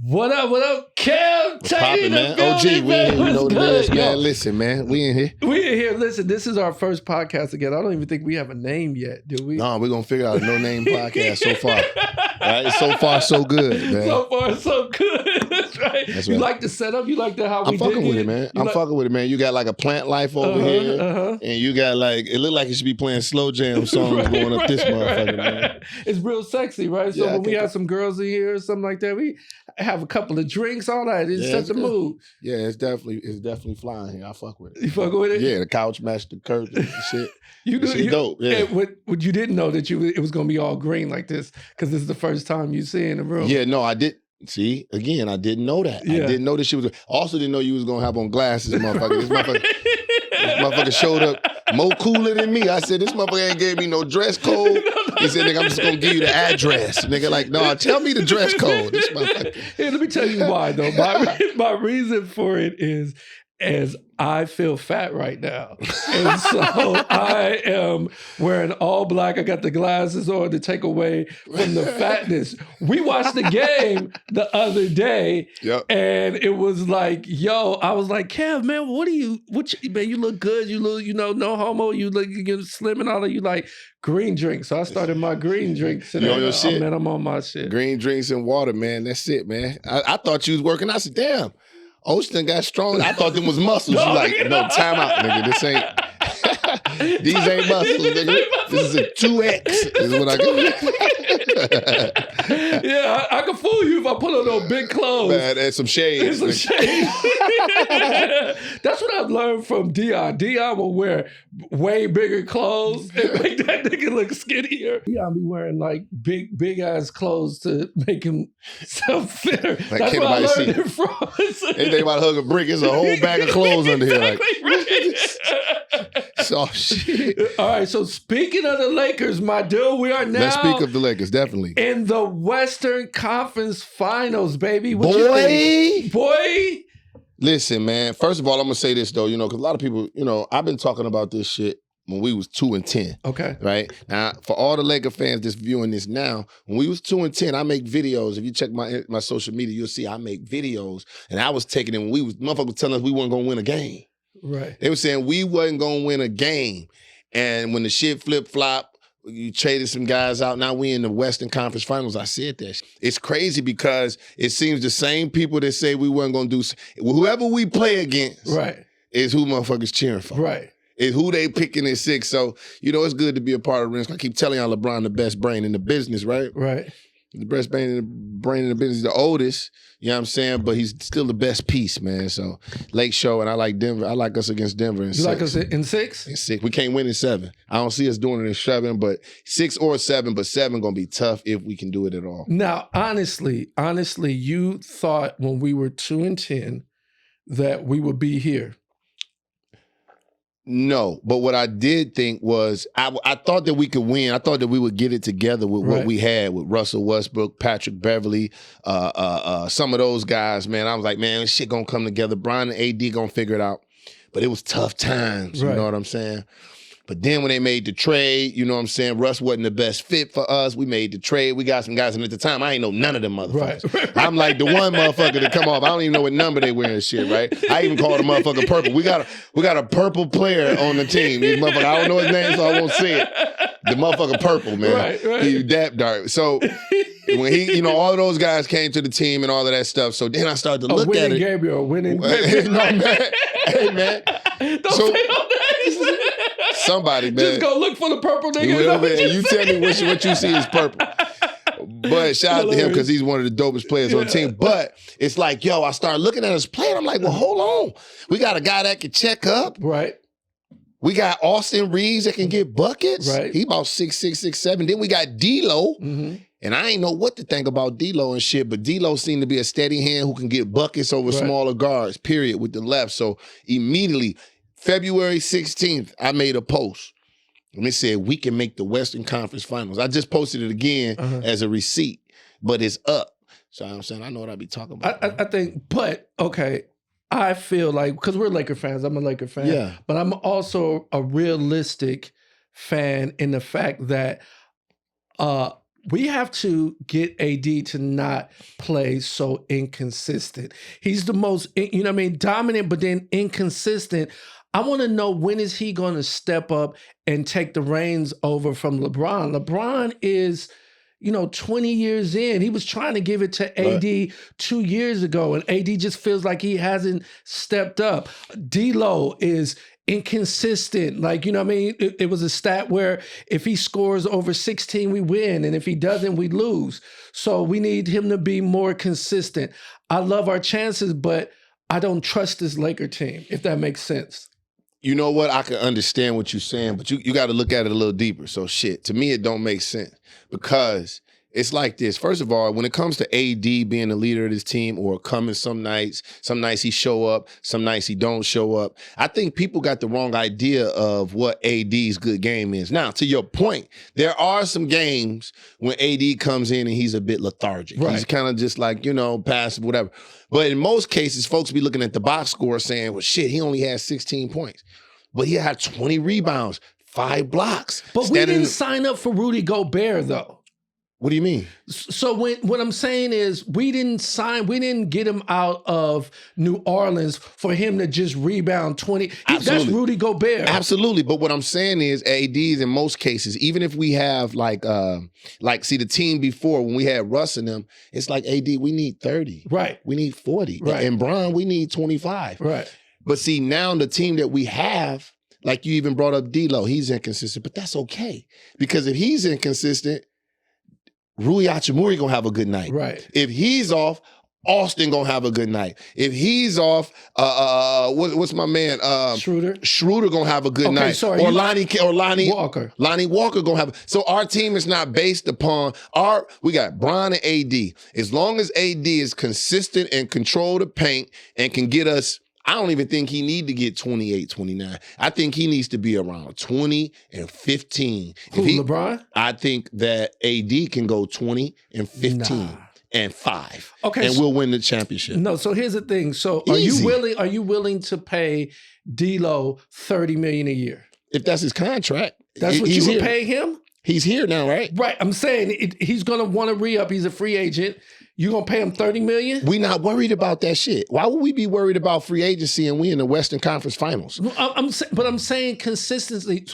What up, Kev Tate, man? OG, we in here, you know the best, man. Listen, man, we in here. We in here. Listen, this is our first podcast again. I don't even think we have a name yet, do we? No, we're going to figure out a no-name podcast so far. Right? So far, so good, man. So far, so good. That's right. You like the setup? You like how we did it? I'm fucking with it, man. I'm fucking with it, man. You got like a plant life over here, and you got like, it look like you should be playing slow jam songs going up this motherfucker, man. It's real sexy, right? So when we have some girls in here or something like that, we have a couple of drinks, all that. It sets the mood. Yeah, it's definitely flying here. I fuck with it. You fuck with it? Yeah, the couch matched the curtains and shit. Shit dope. Yeah. What you didn't know that it was gonna be all green like this because this is the first time you see in the room. Yeah, no, I did. See, again, I didn't know that. Yeah. I didn't know that she was. Also, didn't know you was gonna have on glasses, motherfucker. This motherfucker showed up more cooler than me. I said, this motherfucker ain't gave me no dress code. He said, nigga, I'm just gonna give you the address. Nigga, like, no, tell me the dress code. This motherfucker. Here, let me tell you why, though. My reason for it is as I feel fat right now. And so I am wearing all black. I got the glasses on to take away from the fatness. We watched the game the other day, and it was like, I was like, Kev, man, man, you look good. You look, no homo. You're slim and all that. You like green drinks. So I started my green drinks. You on your shit? Man, I'm on my shit. Green drinks and water, man. That's it, man. I thought you was working. I said, damn. Ocean got strong. I thought them was muscles. You like, no, time out, nigga. This ain't. These ain't muscles, nigga. This is a 2X. Is what I got. Yeah, I can fool you if I put on those big clothes. Man, and some shades. And some shades. That's what I've learned from Dion. Dion will wear way bigger clothes and make that nigga look skinnier. Dion be wearing like big ass clothes to make him sound fitter. Like, that's where I learned it from. They about to hug a brick. It's a whole bag of clothes under here. Like, oh shit. All right, so speaking of the Lakers, my dude, we are now. Let's speak of the Lakers, definitely. In the Western Conference Finals, baby. What Boy. You think? Boy. Listen, man. First of all, I'm gonna say this though, because a lot of people, I've been talking about this shit when we was 2-10. Okay. Right? Now, for all the Laker fans that's viewing this now, when we was 2-10, I make videos. If you check my social media, you'll see I make videos. And I was taking it when motherfuckers telling us we weren't gonna win a game. Right. They were saying we wasn't gonna win a game. And when the shit flip-flop, you traded some guys out. Now we in the Western Conference Finals. I said that. It's crazy because it seems the same people that say we weren't gonna do, whoever we play against, right, is who motherfuckers cheering for. Right. Is who they picking in 6. So, it's good to be a part of the ring. I keep telling y'all LeBron the best brain in the business, right? Right. The best brain in the business. He's the oldest, you know what I'm saying? But he's still the best piece, man. So, Lake Show, and I like Denver. I like us against Denver in 6. You like us in 6? In 6. We can't win in 7. I don't see us doing it in 7, but 6 or 7, but 7 gonna be tough if we can do it at all. Now, honestly, you thought when we were 2-10 that we would be here. No, but what I did think was I thought that we could win. I thought that we would get it together with what we had with Russell Westbrook, Patrick Beverly, some of those guys, man. I was like, man, this shit gonna come together. Brian and AD gonna figure it out. But it was tough times, you know what I'm saying? But then when they made the trade, you know what I'm saying, Russ wasn't the best fit for us. We made the trade. We got some guys, and at the time, I ain't know none of them motherfuckers. Right. I'm like the one motherfucker to come off. I don't even know what number they wearing shit, right? I even called the motherfucker purple. We got a purple player on the team. These motherfucker, I don't know his name, so I won't say it. The motherfucker purple, man. Right. He's that dark. So when he, all of those guys came to the team and all of that stuff. So then I started to look at it. Gabriel, winning. No, man. Hey, man. Don't say no names. Somebody, man. Just go look for the purple nigga. You tell me what you see is purple. But shout out to him because he's one of the dopest players on the team. But it's like, I started looking at us playing. I'm like, well, hold on. We got a guy that can check up. Right. We got Austin Reeves that can get buckets. Right. He about 6'6", 6'7". Then we got D-Lo. Mm-hmm. And I ain't know what to think about D-Lo and shit, but D-Lo seemed to be a steady hand who can get buckets over smaller guards, period, with the left. So immediately, February 16th, I made a post. And it said, we can make the Western Conference Finals. I just posted it again as a receipt, but it's up. So I'm saying, I know what I be talking about. I think, but, okay, I feel like, because we're Laker fans, I'm a Laker fan. Yeah. But I'm also a realistic fan in the fact that we have to get AD to not play so inconsistent. He's the most, dominant, but then inconsistent. I want to know, when is he going to step up and take the reins over from LeBron? LeBron is, 20 years in. He was trying to give it to AD 2 years ago, and AD just feels like he hasn't stepped up. D'Lo is inconsistent. It was a stat where if he scores over 16, we win. And if he doesn't, we lose. So we need him to be more consistent. I love our chances, but I don't trust this Laker team, if that makes sense. You know what? I can understand what you're saying, but you got to look at it a little deeper. So to me, it don't make sense, because it's like this. First of all, when it comes to AD being the leader of this team, or coming some nights he show up, some nights he don't show up, I think people got the wrong idea of what AD's good game is. Now, to your point, there are some games when AD comes in and he's a bit lethargic. Right. He's kind of just like, passive, whatever. But in most cases, folks be looking at the box score saying, well, shit, he only had 16 points. But he had 20 rebounds, 5 blocks. But we didn't sign up for Rudy Gobert, though. What do you mean? So what I'm saying is, we didn't get him out of New Orleans for him to just rebound 20. That's Rudy Gobert. Absolutely. But what I'm saying is, ADs in most cases, even if we have see the team before, when we had Russ in them, it's like, AD, we need 30. Right. We need 40. Right. And Bron, we need 25. Right. But see, now the team that we have, like you even brought up D'Lo, he's inconsistent, but that's okay. Because if he's inconsistent, Rui Hachimura gonna have a good night. Right. If he's off, Austin gonna have a good night. If he's off, what's my man? Schroeder gonna have a good night. Sorry, Lonnie Walker. Lonnie Walker gonna have. So our team is not based upon we got Bron and AD. As long as AD is consistent and control the paint and can get us, I don't even think he need to get 28, 29. I think he needs to be around 20 and 15. LeBron? I think that AD can go 20 and 15 and 5. Okay. And we'll win the championship. No, so here's the thing. So are you willing to pay D'Lo $30 million a year? If that's his contract. That's what you would pay him? He's here now, right? Right. I'm saying he's going to want to re-up. He's a free agent. You going to pay him $30 million? We not worried about that shit. Why would we be worried about free agency and we in the Western Conference Finals? I'm saying consistency.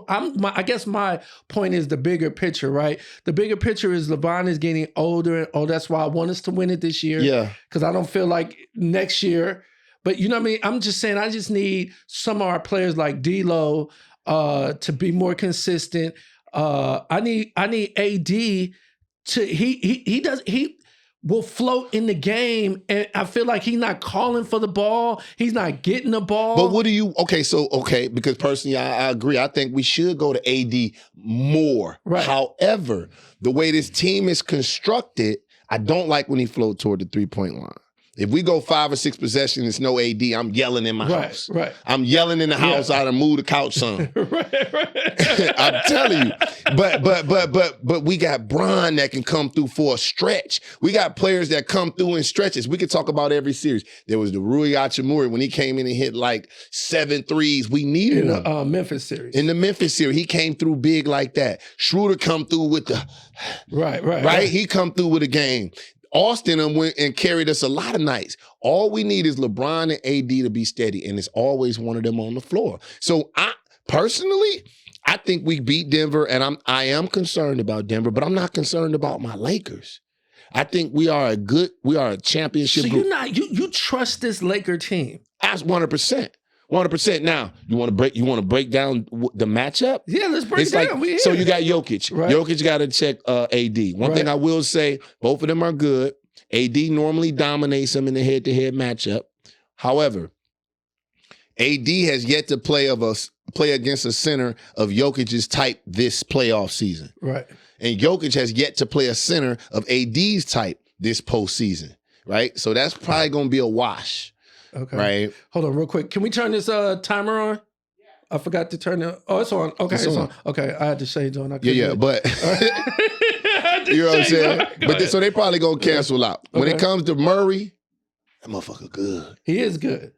I guess my point is the bigger picture, right? The bigger picture is LeBron is getting older. That's why I want us to win it this year. Yeah. Because I don't feel like next year. But you know what I mean? I'm just saying, I just need some of our players like D'Lo to be more consistent. I need AD to he will float in the game, and I feel like he's not calling for the ball. He's not getting the ball. But what do you? Because personally, I agree. I think we should go to AD more. Right. However, the way this team is constructed, I don't like when he float toward the 3-point line. If we go 5 or 6 possessions, it's no AD, I'm yelling in my house. Right. I'm yelling in the house. I done moved the couch some. Right. I'm telling you. But we got Bron that can come through for a stretch. We got players that come through in stretches. We could talk about every series. There was the Rui Hachimura when he came in and hit like 7 threes. We needed him. In the Memphis series. In the Memphis series, he came through big like that. Schroeder come through with the... Right? He come through with a game. Austin went and carried us a lot of nights. All we need is LeBron and AD to be steady, and it's always one of them on the floor. So I think we beat Denver, and I am concerned about Denver, but I'm not concerned about my Lakers. I think we are a championship group. You trust this Laker team? That's 100%. 100%. Now, you want to break down the matchup? Yeah, let's break it down. So you got Jokic. Right. Jokic got to check AD. One thing I will say, both of them are good. AD normally dominates them in the head-to-head matchup. However, AD has yet to play against a center of Jokic's type this playoff season. Right. And Jokic has yet to play a center of AD's type this postseason. Right? So that's probably going to be a wash. Okay. Right. Hold on real quick. Can we turn this timer on? Yeah. I forgot to turn it. Oh, it's on. Okay, it's on. Okay, I had the shades on. But you know what I'm saying? So they probably going to cancel out. When it comes to Murray, that motherfucker good. He is good.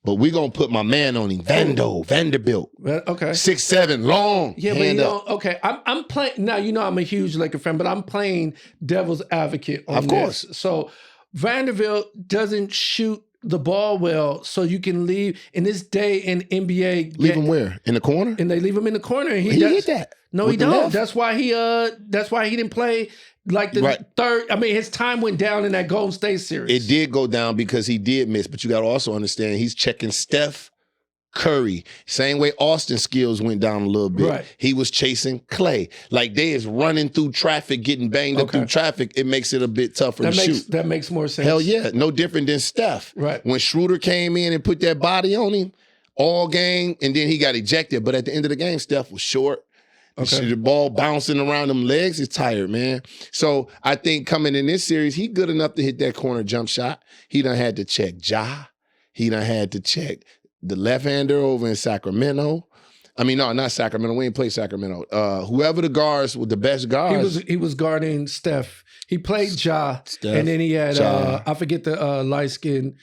But we gonna put my man on him, Vanderbilt. Okay. 6'7", long. Yeah, but you don't. Okay, I'm playing now. You know I'm a huge Laker fan, but I'm playing devil's advocate on Of course. this. So Vanderbilt doesn't shoot the ball well, so you can leave in this day in NBA. Leave him where? In the corner? And they leave him in the corner. And he hit that. No, With he the don't. left? That's why he didn't play like the third. I mean, his time went down in that Golden State series. It did go down because he did miss, but you got to also understand he's checking Steph Curry. Same way Austin's skills went down a little bit. Right. He was chasing Clay. Like they is running through traffic, getting banged up through traffic. It makes it a bit tougher to shoot. That makes more sense. Hell yeah. No different than Steph. Right. When Schroeder came in and put that body on him all game, and then he got ejected. But at the end of the game, Steph was short. The ball bouncing around them legs is tired, man. So I think coming in this series, he good enough to hit that corner jump shot. He done had to check Ja. He done had to check the left-hander over in Sacramento. I mean, no, not Sacramento. We ain't play Sacramento. Whoever the guards with the best guards. He was guarding Steph. He played Ja, and then he had I forget the light skin.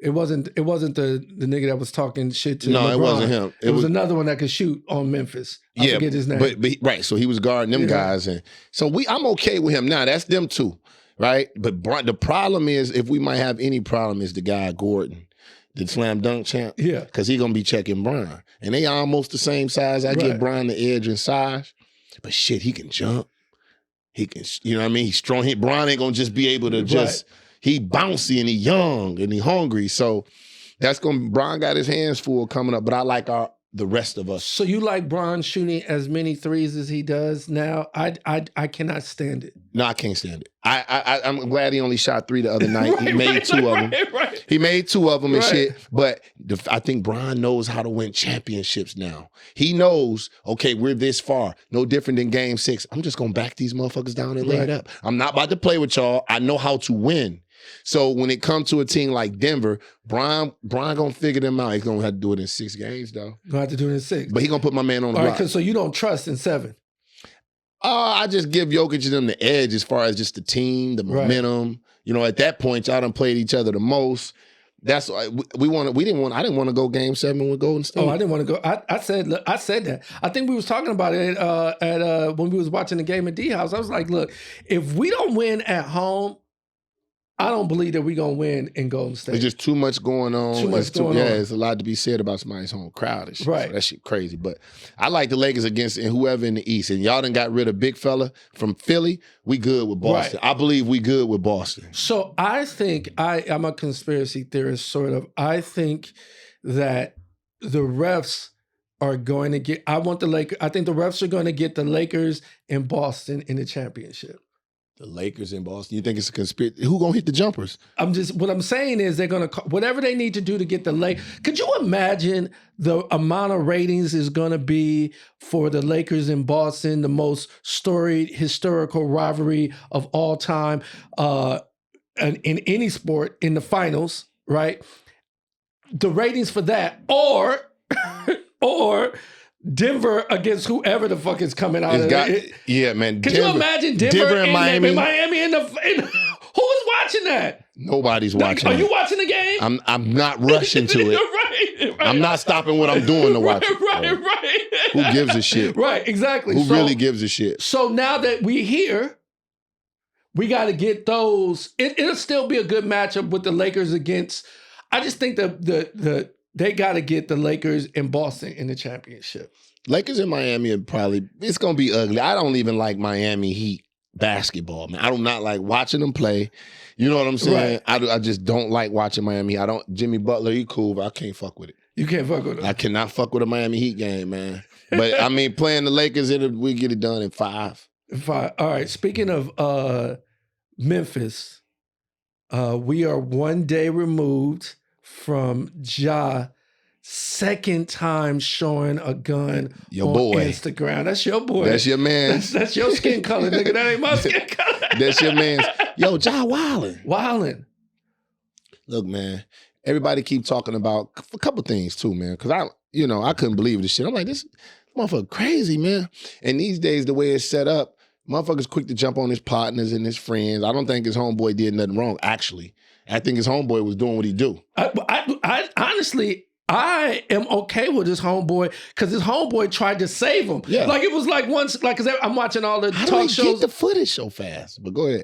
It wasn't the nigga that was talking shit to LeBron. It wasn't him. It was another one that could shoot on Memphis. I forget his name. But right, so he was guarding them guys, and so I'm okay with him now. That's them two, right? But the problem is, if we might have any problem, is the guy Gordon, the slam dunk champ. Yeah, because he gonna be checking Bron, and they almost the same size. I give Bron the edge in size, but shit, he can jump. He can, you know what I mean? He's strong. Bron ain't gonna just be able to just. He bouncy and he young and he hungry. So Bron got his hands full coming up, but I like the rest of us. So you like Bron shooting as many threes as he does now? I cannot stand it. No, I can't stand it. I'm glad he only shot 3 the other night. He made 2 of them. Right. He made 2 of them and shit. But I think Bron knows how to win championships now. He knows, okay, we're this far. No different than game 6. I'm just going to back these motherfuckers down and lay it up. I'm not about to play with y'all. I know how to win. So when it comes to a team like Denver, Bron gonna figure them out. He's gonna have to do it in 6 games, though. Gonna have to do it in 6. But he gonna put my man on the block. All right, so you don't trust in 7. I just give Jokic and them the edge as far as just the team, the momentum. You know, at that point, y'all done played each other the most. That's why I didn't want to go game 7 with Golden State. Oh, I didn't want to go. I said that. I think we was talking about it at when we was watching the game at D House. I was like, look, if we don't win at home, I don't believe that we're going to win in Golden State. There's just too much going on. Yeah, there's a lot to be said about somebody's home crowd and shit. Right. So that shit crazy. But I like the Lakers against whoever in the East. And y'all done got rid of big fella from Philly. We good with Boston. Right. I believe we good with Boston. So I think I'm a conspiracy theorist, sort of. I think that the refs are going to get, I think the refs are going to get the Lakers and Boston in the championship. The Lakers in Boston. You think it's a conspiracy? Who gonna hit the jumpers? What I'm saying is they're gonna whatever they need to do to get the Lakers. Could you imagine the amount of ratings is gonna be for the Lakers in Boston, the most storied historical rivalry of all time, in any sport in the finals, right? The ratings for that, or Denver against whoever the fuck is coming out of it. Yeah, man. Could you imagine Denver and Miami in the who is watching that? Nobody's watching. Are you watching the game? I'm not rushing to it. Right. I'm not stopping what I'm doing to watch it. Right. Who gives a shit? Right, exactly. Who really gives a shit? So now that we here, we got to get those. It'll still be a good matchup with the Lakers against. I just think they got to get the Lakers in Boston in the championship. Lakers in Miami are it's going to be ugly. I don't even like Miami Heat basketball, man. I do not like watching them play. You know what I'm saying? Right. I just don't like watching Miami. Jimmy Butler, he cool, but I can't fuck with it. You can't fuck with it? I cannot fuck with a Miami Heat game, man. But, I mean, playing the Lakers, we get it done in 5. 5. All right. Speaking of Memphis, we are 1 day removed from Ja second time showing a gun on Instagram. That's your boy. That's your man. That's your skin color, nigga. That ain't my skin color. That's your man. Yo, Ja wildin'. Wildin'. Look, man, everybody keep talking about a couple things too, man. Cause I couldn't believe this shit. I'm like, this motherfucker crazy, man. And these days, the way it's set up, motherfuckers quick to jump on his partners and his friends. I don't think his homeboy did nothing wrong, actually. I think his homeboy was doing what he do. I honestly, I am okay with his homeboy because his homeboy tried to save him. Yeah. Like it was like once, like, because I'm watching all the How talk do they shows. get the footage so fast? But go ahead.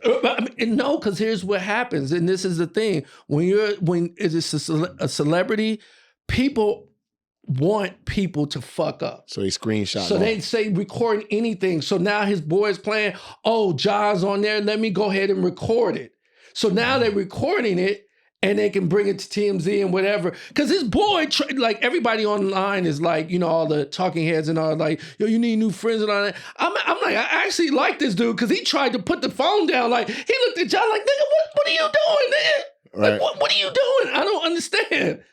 No, because here's what happens, and this is the thing: when it's a celebrity, people want people to fuck up. So they screenshot. So they say recording anything. So now his boy is playing. Oh, Ja's on there. Let me go ahead and record it. So now they're recording it. And they can bring it to TMZ and whatever. Because his boy, like everybody online is like, you know, all the talking heads and all like, yo, you need new friends and all that. I'm like, I actually like this dude because he tried to put the phone down. Like, he looked at John like, nigga, what are you doing, nigga? Right. Like, what are you doing? I don't understand.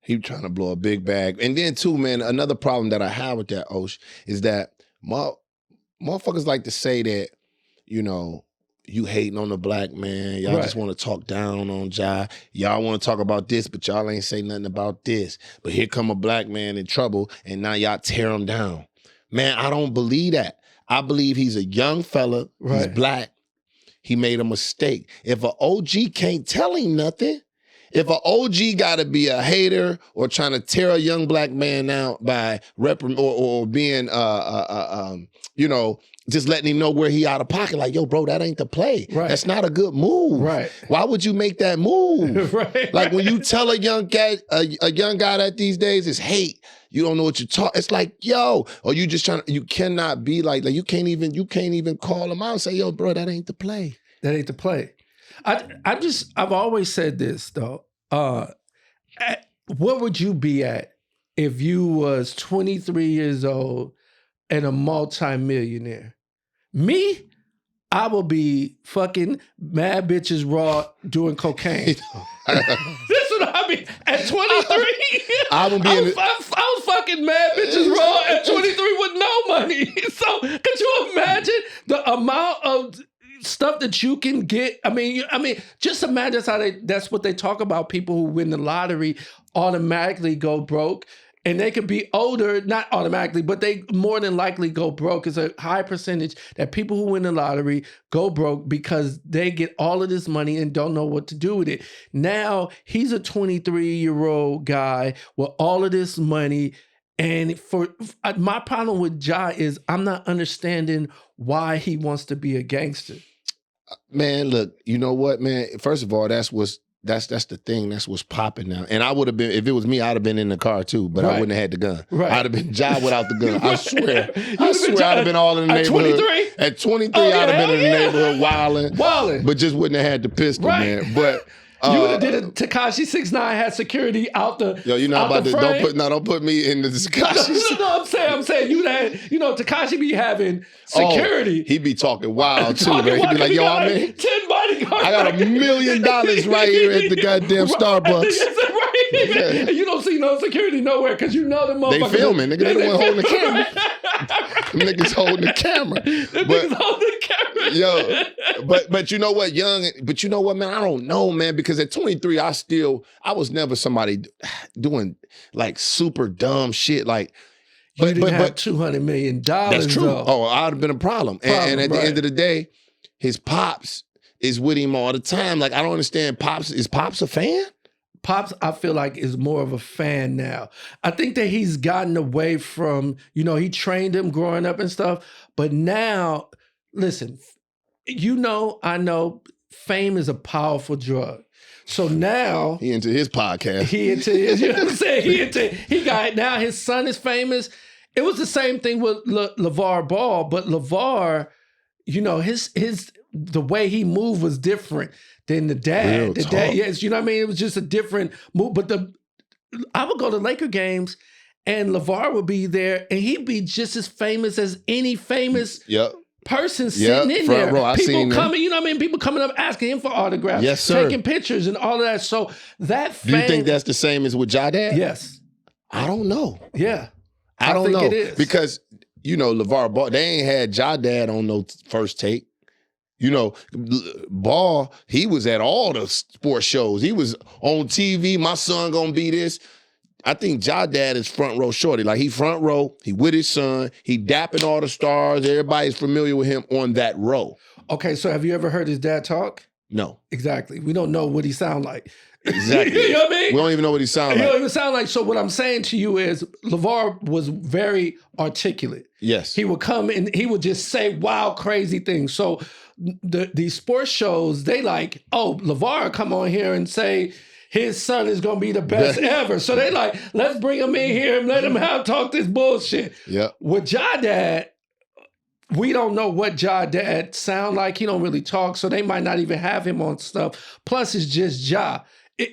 He trying to blow a big bag. And then too, man, another problem that I have with that, Osh, is that motherfuckers like to say that, you know, you hating on the black man. Y'all just want to talk down on Ja. Y'all want to talk about this, but y'all ain't say nothing about this. But here come a black man in trouble, and now y'all tear him down. Man, I don't believe that. I believe he's a young fella. He's black. He made a mistake. If an OG can't tell him nothing, if an OG got to be a hater or trying to tear a young black man out by or being, you know, just letting him know where he out of pocket, like, yo, bro, that ain't the play. Right. That's not a good move. Right. Why would you make that move? Like when you tell a young guy, a young guy that these days is hate, you don't know what you're talking. It's like, yo, or you just trying. You cannot be like you can't even call him out and say, yo, bro, that ain't the play. That ain't the play. I've always said this though. What would you be at if you was 23 years old and a multi-millionaire? Me, I will be fucking mad bitches raw doing cocaine. That's what I be at 23. I was fucking mad bitches raw at 23 with no money. So could you imagine the amount of stuff that you can get? I mean, just imagine that's what they talk about. People who win the lottery automatically go broke. And they could be older, not automatically, but they more than likely go broke. It's a high percentage that people who win the lottery go broke because they get all of this money and don't know what to do with it. Now, he's a 23-year-old guy with all of this money. And my problem with Ja is I'm not understanding why he wants to be a gangster. Man, look, you know what, man? First of all, that's the thing. That's what's popping now. And I would have been, if it was me, I'd have been in the car too, but I wouldn't have had the gun. Right. I'd have been Ja without the gun. I swear. I'd have been all in the neighborhood. At 23, I'd have been in the neighborhood wilding. But just wouldn't have had the pistol, man. But you would have did it. Tekashi 6ix9ine had security out the. Yo, you're not about to. Don't put me in the Tekashi. No, I'm saying you had. You know, Tekashi be having security. He be talking wild too, man. He be like, yo, I'm in 10 bodyguards. I got $1 million right here at the goddamn Starbucks. Yeah. And you don't see no security nowhere because you know the motherfuckers. They filming, nigga. They the one holding the camera. Them niggas holding the camera. Yo, but you know what, but you know what, man, I don't know, man, because at 23, I was never somebody doing like super dumb shit. Like, but $200 million. That's true. Though. Oh, I'd have been a problem. And at the end of the day, his pops is with him all the time. Like, I don't understand. Is Pops a fan? Pops, I feel like, is more of a fan now. I think that he's gotten away from, he trained him growing up and stuff. But now, listen, I know fame is a powerful drug. So now he into his podcast. He into his, you know what I'm saying? Now his son is famous. It was the same thing with LeVar Ball, but LeVar, the way he moved was different than the dad. Dad, yes, you know what I mean? It was just a different move. But I would go to Laker games and LeVar would be there and he'd be just as famous as any famous person sitting in there. Row. People coming, you know what I mean? People coming up asking him for autographs, yes, sir. Taking pictures and all of that. So that fame, do you think that's the same as with Ja Dad? Yes. I don't know. Yeah. I don't know. It is. Because, LeVar Ball, they ain't had Ja Dad on no First Take. Ball, he was at all the sports shows. He was on TV. My son gonna be this. I think Ja Dad is front row shorty. Like, he front row. He with his son. He dapping all the stars. Everybody's familiar with him on that row. Okay, so have you ever heard his dad talk? No. Exactly. We don't know what he sound like. Exactly. You know what I mean? We don't even know what he sounds He like. don't even sound like. So what I'm saying to you is LeVar was very articulate. Yes. He would come and he would just say wild, crazy things. So these sports shows, they like, oh, LeVar come on here and say his son is gonna be the best ever. So they like, let's bring him in here and let him talk this bullshit. Yeah. With Ja Dad, we don't know what Ja Dad sound like. He don't really talk, so they might not even have him on stuff. Plus, it's just Ja.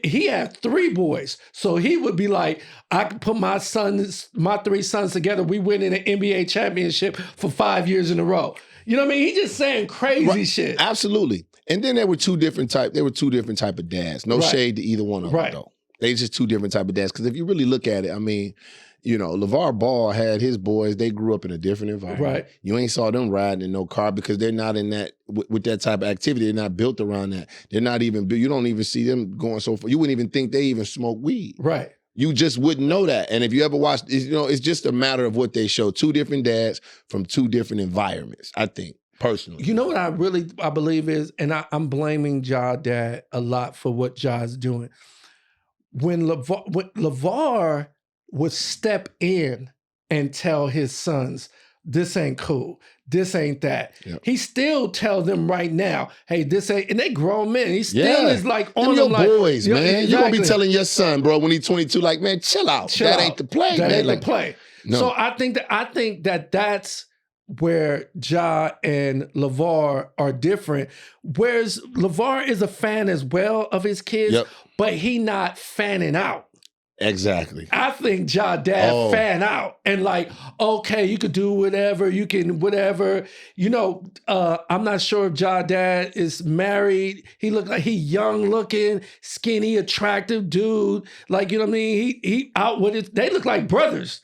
He had 3 boys, so he would be like, I could put my 3 sons together. We win in an NBA championship for 5 years in a row. You know what I mean? He just saying crazy shit. Absolutely. And then there were two different type of dads. No shade to either one of them, though. They just 2 different type of dads. Because if you really look at it, I mean, you know, LeVar Ball had his boys, they grew up in a different environment. Right. You ain't saw them riding in no car because they're not in that, with that type of activity. They're not built around that. They're not even, you don't even see them going so far. You wouldn't even think they even smoke weed. Right. You just wouldn't know that. And if you ever watched, you know, it's just a matter of what they show. 2 different dads from 2 different environments, I think, personally. You know what I believe is, and I'm blaming Ja Dad a lot for what Ja's doing. When LeVar would step in and tell his sons, this ain't cool, this ain't that. Yep. He still tell them right now, hey, this ain't, and they grown men. He still is like on them like, boys, man. Exactly. You gonna be telling your son, bro, when he's 22, like, man, chill out. That ain't the play, man. That ain't the play. No. So I think that that's where Ja and LeVar are different. Whereas LeVar is a fan as well of his kids, but he not fanning out. Exactly. I think Ja Dad fan out and like, okay, you could do whatever, you can whatever. You know, I'm not sure if Ja Dad is married. He look like he young looking, skinny, attractive dude. Like, you know what I mean? He out with it. They look like brothers.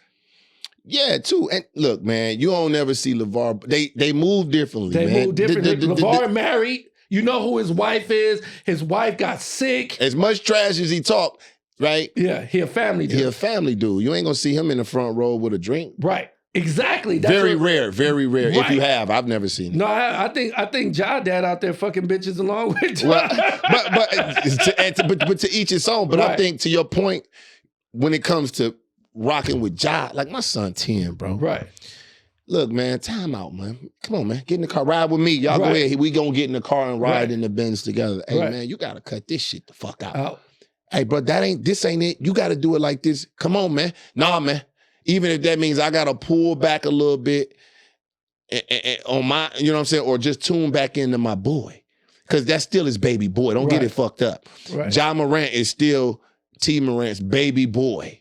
Yeah, too. And look, man, you don't never see LeVar. They move differently, man. They move differently. LeVar married. You know who his wife is. His wife got sick. As much trash as he talked, right? Yeah, he a family dude. He a family dude. You ain't gonna see him in the front row with a drink. Right. Exactly. That's very rare. Right. If you have, I've never seen it. No, I think Ja Dad out there fucking bitches along with Ja. Well, but to each his own. But I think to your point, when it comes to rocking with Ja, like my son 10, bro. Right. Look, man, time out, man. Come on, man. Get in the car. Ride with me. Y'all go ahead. We gonna get in the car and ride in the Benz together. Hey, man, you gotta cut this shit the fuck out. Hey, bro, this ain't it. You gotta do it like this. Come on, man. Nah, man. Even if that means I gotta pull back a little bit on my, you know what I'm saying? Or just tune back into my boy. Cause that's still his baby boy. Don't get it fucked up. Right. Ja Morant is still T. Morant's baby boy.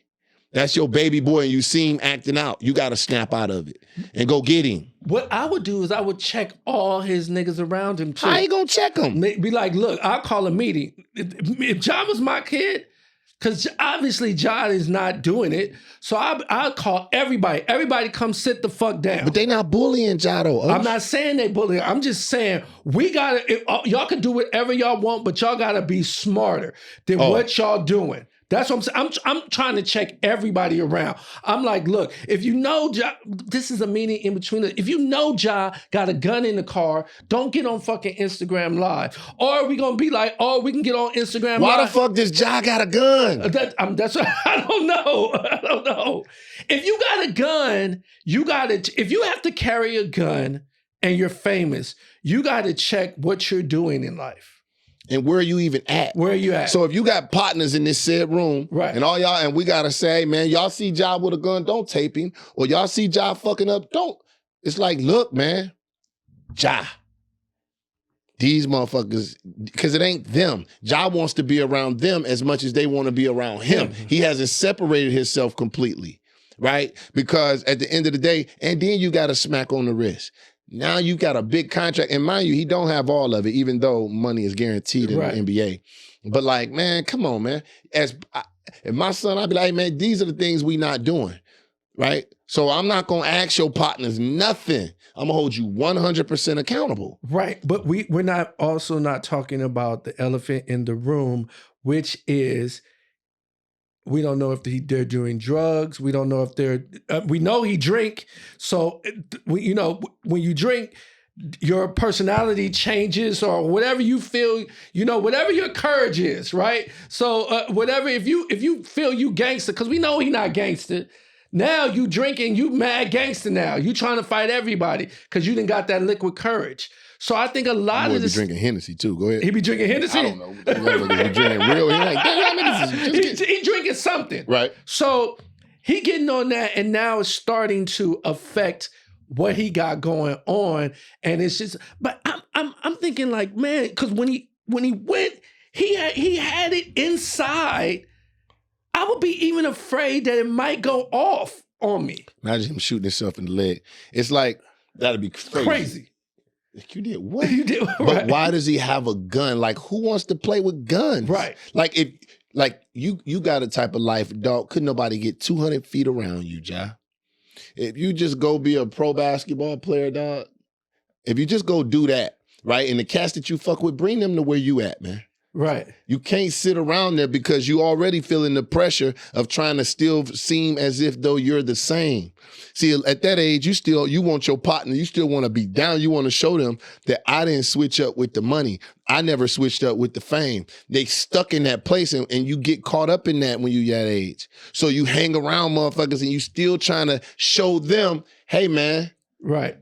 That's your baby boy and you see him acting out. You got to snap out of it and go get him. What I would do is I would check all his niggas around him too. How you gonna check him? Be like, look, I'll call a meeting. If Ja was my kid, because obviously Ja is not doing it, so I'll call everybody. Everybody come sit the fuck down. But they not bullying Ja though. I'm not saying they bullying. I'm just saying we gotta, y'all can do whatever y'all want, but y'all gotta be smarter than what y'all doing. That's what I'm saying. I'm trying to check everybody around. I'm like, look, if you know Ja, this is a meeting in between. If you know Ja got a gun in the car, don't get on fucking Instagram Live. Or we gonna be like, oh, we can get on Instagram Live. Why the fuck does Ja got a gun? That's what, I don't know. If you got a gun, if you have to carry a gun and you're famous, you gotta check what you're doing in life. And where are you even at? Where are you at? So if you got partners in this said room, and all y'all, and we gotta say, man, y'all see Ja with a gun, don't tape him. Or y'all see Ja fucking up, don't. It's like, look, man, Ja. These motherfuckers, because it ain't them. Ja wants to be around them as much as they want to be around him. He hasn't separated himself completely, right? Because at the end of the day, and then you got a smack on the wrist. Now you got a big contract, and mind you, he don't have all of it, even though money is guaranteed in the NBA. But like, man, come on, man. If my son, I'd be like, hey, man, these are the things we not doing, right? So I'm not gonna ask your partners nothing. I'm gonna hold you 100% accountable. Right, but we're not talking about the elephant in the room, which is, we don't know if they're doing drugs. We don't know if we know he drink. So, when you drink, your personality changes or whatever you feel, whatever your courage is, right? So whatever, if you feel you gangster, because we know he not gangster. Now you drinking, you mad gangster now. You trying to fight everybody because you didn't got that liquid courage. So I think a lot of this... He be drinking Hennessy too. Go ahead. He be drinking Hennessy? I don't know. He be drinking real. He drinking something. Right. So he getting on that, and now it's starting to affect what he got going on. And it's just... But I'm thinking like, man, because when he went, he had it inside. I would be even afraid that it might go off on me. Imagine him shooting himself in the leg. It's like, that'd be crazy. You did what? You did right. But why does he have a gun? Like, who wants to play with guns? Right. Like, you got a type of life, dog. Couldn't nobody get 200 feet around you, Ja. If you just go be a pro basketball player, dog. If you just go do that, right? And the cats that you fuck with, bring them to where you at, man. Right. You can't sit around there because you already feeling the pressure of trying to still seem as if though you're the same. See, at that age, you want your partner, you still want to be down. You want to show them that I didn't switch up with the money. I never switched up with the fame. They stuck in that place and you get caught up in that when you that age. So you hang around motherfuckers and you still trying to show them, hey man. Right.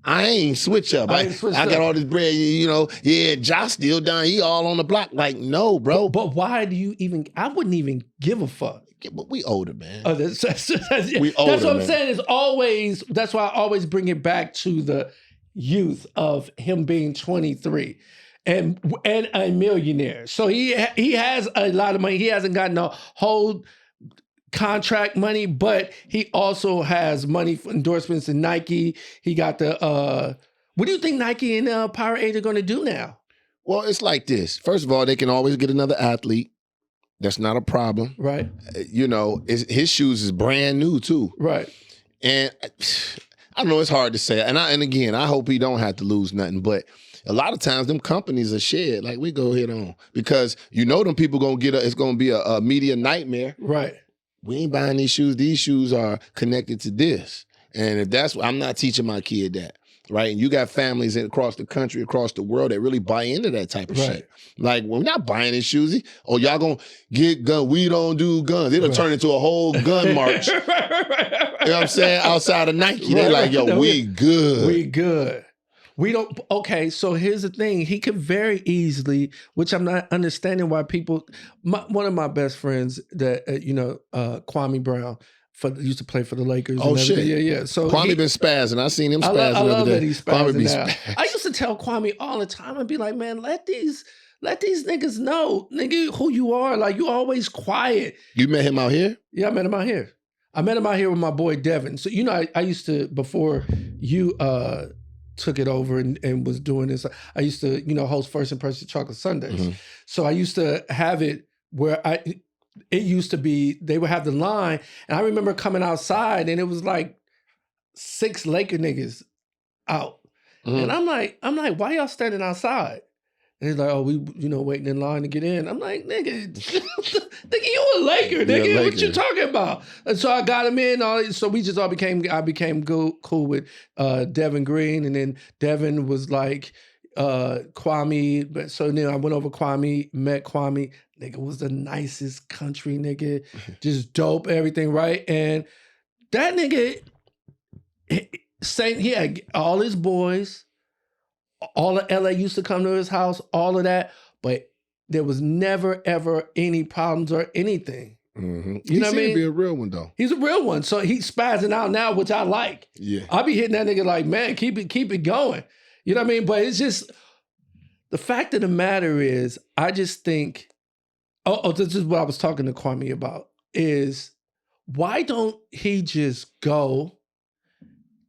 I ain't switch up. I got all this bread, yeah, Josh still down. He all on the block. Like, no, bro. But why do you even, I wouldn't even give a fuck. But we older, man. Oh, that's we older, that's what I'm man. saying. Is always, that's why I always bring it back to the youth of him being 23 and a millionaire. So he has a lot of money. He hasn't gotten a whole contract money, but he also has money for endorsements in Nike. He got the what do you think Nike and Powerade are going to do now? Well, it's like this. First of all, they can always get another athlete. That's not a problem. Right. His shoes is brand new too. Right. And I don't know, it's hard to say. And again, I hope he don't have to lose nothing, but a lot of times them companies are shared. Like, we go ahead on. Because them people going to it's going to be a media nightmare. Right. We ain't buying these shoes. These shoes are connected to this. And if that's what, I'm not teaching my kid that, right? And you got families across the country, across the world that really buy into that type of shit. Like, we're not buying his shoes. Oh, y'all gonna get gun. We don't do guns. It'll turn into a whole gun march. You know what I'm saying? Outside of Nike. They're like, yo, we good. We good. We don't, okay, so here's the thing. He could very easily, which I'm not understanding why people, one of my best friends that, Kwame Brown, used to play for the Lakers. Oh, shit. Yeah. So Kwame been spazzing. I seen him spazzing I love the other that day. he's spazzing now. Spazzing. I used to tell Kwame all the time, I'd be like, man, let these niggas know, nigga, who you are. Like, you always quiet. You met him out here? Yeah, I met him out here. I met him out here with my boy Devin. So, I used to, before you took it over and was doing this, I used to, host First Impression Chocolate Sundays. Mm-hmm. So I used to have it where it used to be, they would have the line, and I remember coming outside and it was like 6 Laker niggas out. Mm-hmm. And I'm like, why y'all standing outside? And he's like, oh, we, waiting in line to get in. I'm like, nigga, nigga, you a Laker, nigga. Yeah, what you talking about? And so I got him in. So we just all I became cool with Devin Green. And then Devin was like, Kwame. But so then I went over Kwame, met Kwame. Nigga was the nicest country nigga. Just dope, everything, right? And that nigga, he had all his boys. All of LA used to come to his house, all of that, but there was never, ever any problems or anything. Mm-hmm. You know what I mean? He seems to be a real one, though. He's a real one. So he's spazzing out now, which I like. Yeah. I be hitting that nigga like, man, keep it going. You know what I mean? But it's just, the fact of the matter is, I just think, this is what I was talking to Kwame about, is why don't he just go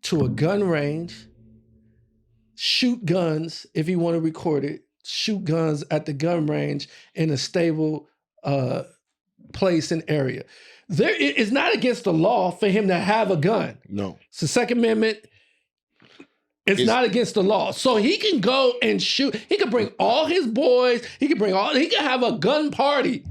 to a gun range, shoot guns if you want to record it, shoot guns at the gun range in a stable place and area. It's not against the law for him to have a gun. No. It's the Second Amendment. It's not against the law. So he can go and shoot. He can bring all his boys. He can have a gun party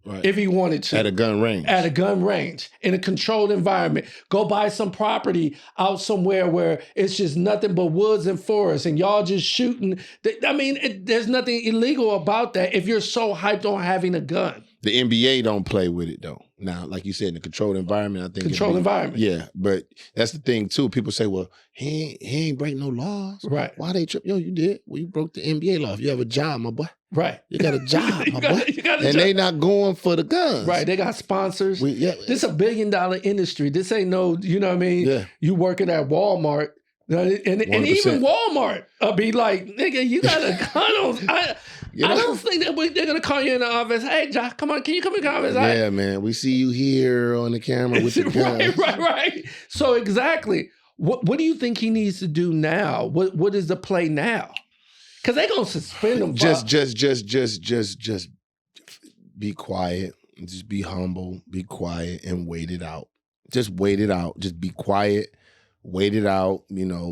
Right. if he wanted to. At a gun range. At a gun range, in a controlled environment. Go buy some property out somewhere where it's just nothing but woods and forests and y'all just shooting. I mean, there's nothing illegal about that if you're so hyped on having a gun. The NBA don't play with it though. Now, like you said, in a controlled environment, I think Controlled environment. Yeah, but that's the thing too. People say, "Well, he ain't break no laws." Right. Why they trip? Yo, you did. Well, you broke the NBA law. If you have a job, my boy. Right. You got a job, my boy. You got a and job. they not going for the guns. Right. They got sponsors. Yeah. This is $1 billion industry. This ain't no, you know what I mean? Yeah. You working at Walmart. And even Walmart be like, nigga, you got a gun on. I don't think that they're going to call you in the office. Hey, Josh, come on, can you come in the office? Yeah, man. We see you here on the camera with the gun. Right. So exactly. What do you think he needs to do now? What is the play now? Because they're going to suspend him. Just be quiet. Just be humble. Be quiet and wait it out. Just wait it out. Just be quiet. Wait it out,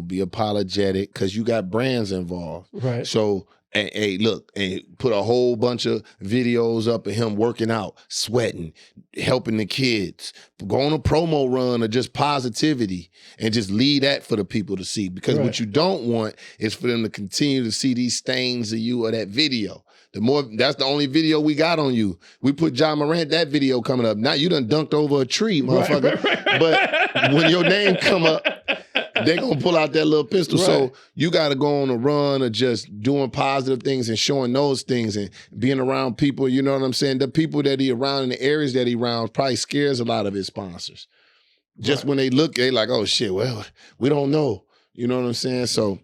be apologetic because you got brands involved. Right. So, hey, look, and put a whole bunch of videos up of him working out, sweating, helping the kids. Go on a promo run of just positivity and just leave that for the people to see. Because what you don't want is for them to continue to see these stains of you or that video. That's the only video we got on you. We put Ja Morant, that video coming up. Now you done dunked over a tree, motherfucker. Right. But when your name come up, they gonna pull out that little pistol. Right. So you gotta go on a run of just doing positive things and showing those things and being around people, you know what I'm saying? The people that he around in the areas that he around probably scares a lot of his sponsors. Just when they look, they like, oh shit, well, we don't know. You know what I'm saying? So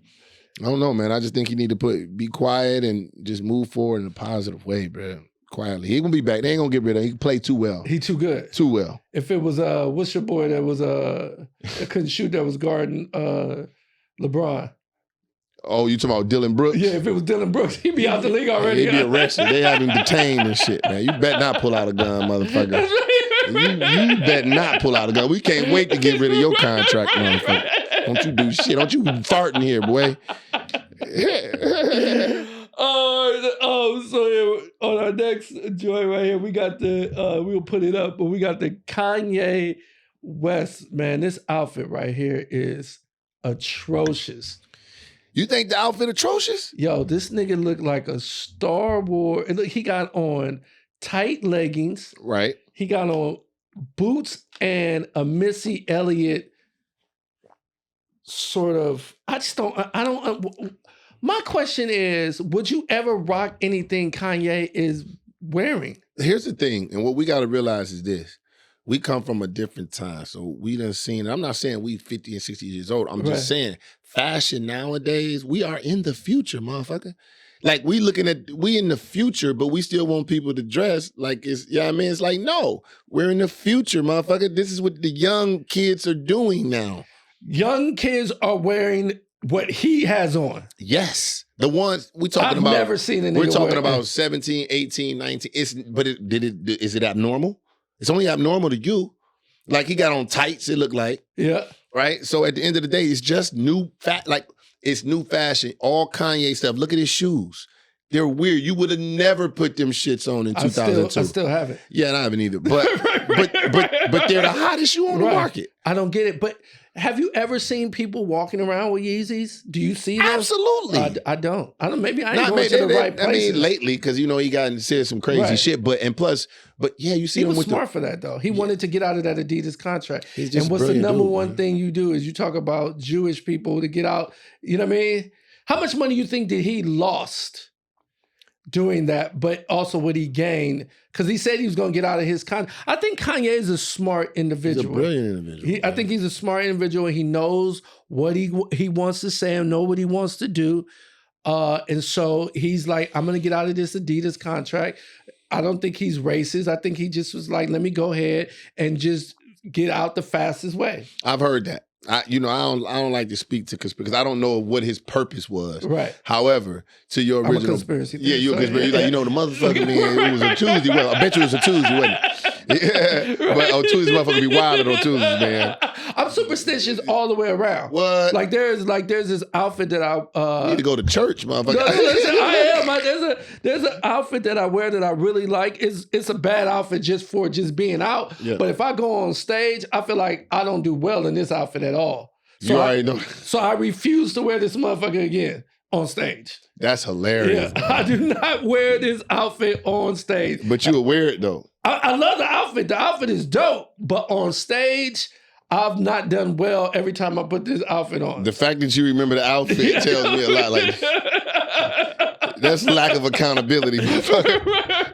I don't know, man. I just think he need to be quiet and just move forward in a positive way, bro. Quietly. He gonna be back. They ain't gonna get rid of him. He can play too well. He too good. Too well. If it was what's your boy that was that couldn't shoot, that was guarding LeBron. Oh, you talking about Dylan Brooks? Yeah, if it was Dylan Brooks, he'd be out the league already. He'd be arrested. They have him detained and shit, man. You better not pull out a gun, motherfucker. That's right. You better not pull out a gun. We can't wait to get rid of your contract, motherfucker. Don't you do shit. Don't you fart in here, boy. So on our next joint right here, we got we'll put it up, but we got the Kayne West. Man, this outfit right here is atrocious. You think the outfit atrocious? Yo, this nigga looked like a Star Wars. Look, he got on tight leggings. Right. He got on boots and a Missy Elliott sort of. I don't. My question is, would you ever rock anything Kanye is wearing? Here's the thing, and what we got to realize is this. We come from a different time, so we done seen, I'm not saying we 50 and 60 years old. I'm just saying fashion nowadays, we are in the future, motherfucker. Like we in the future, but we still want people to dress like it's, I mean? It's like, no, we're in the future, motherfucker. This is what the young kids are doing now. Young kids are wearing what he has on. Yes. The ones we talking about. I've never seen a nigga we're talking wear about 17, 18, 19. Is it abnormal? It's only abnormal to you. Like he got on tights, it looked like. Yeah. Right? So at the end of the day, it's just it's new fashion. All Kanye stuff. Look at his shoes. They're weird. You would have never put them shits on in 2002. I still haven't. Yeah, and I haven't either. But but they're the hottest shoe on the market. I don't get it. But have you ever seen people walking around with Yeezys? Do you see them? Absolutely. I don't. Maybe I ain't going to the right places. I mean, lately, because he got and said some crazy shit. But yeah, you see him with. He was smart for that though. He wanted to get out of that Adidas contract. And what's the number one thing you do is you talk about Jewish people to get out. You know what I mean? How much money you think did he lost doing that, but also what he gained? Because he said he was going to get out of his contract. I think Kanye is a smart individual. He's a brilliant individual. I think he's a smart individual, and he knows what he wants to say and know what he wants to do. And so he's like, I'm going to get out of this Adidas contract. I don't think he's racist. I think he just was like, let me go ahead and just get out the fastest way. I've heard that. I don't like to speak to because I don't know what his purpose was. Right. However, to your original I'm a conspiracy theorist. Yeah, you're a conspiracy. Like, the motherfucker man, it was a Tuesday. Well, I bet you it was a Tuesday, wasn't it? Yeah, but on Tuesdays, motherfucker be wild on Tuesdays, man. I'm superstitious all the way around. What? Like there's this outfit that I You need to go to church, motherfucker. No, listen, I am. There's an outfit that I wear that I really like. It's a bad outfit just for just being out. Yeah. But if I go on stage, I feel like I don't do well in this outfit at all. So You already know. So I refuse to wear this motherfucker again on stage. That's hilarious. Yeah, I do not wear this outfit on stage. But you would wear it though. I love the outfit. The outfit is dope. But on stage, I've not done well every time I put this outfit on. The fact that you remember the outfit tells me a lot. Like that's lack of accountability, motherfucker.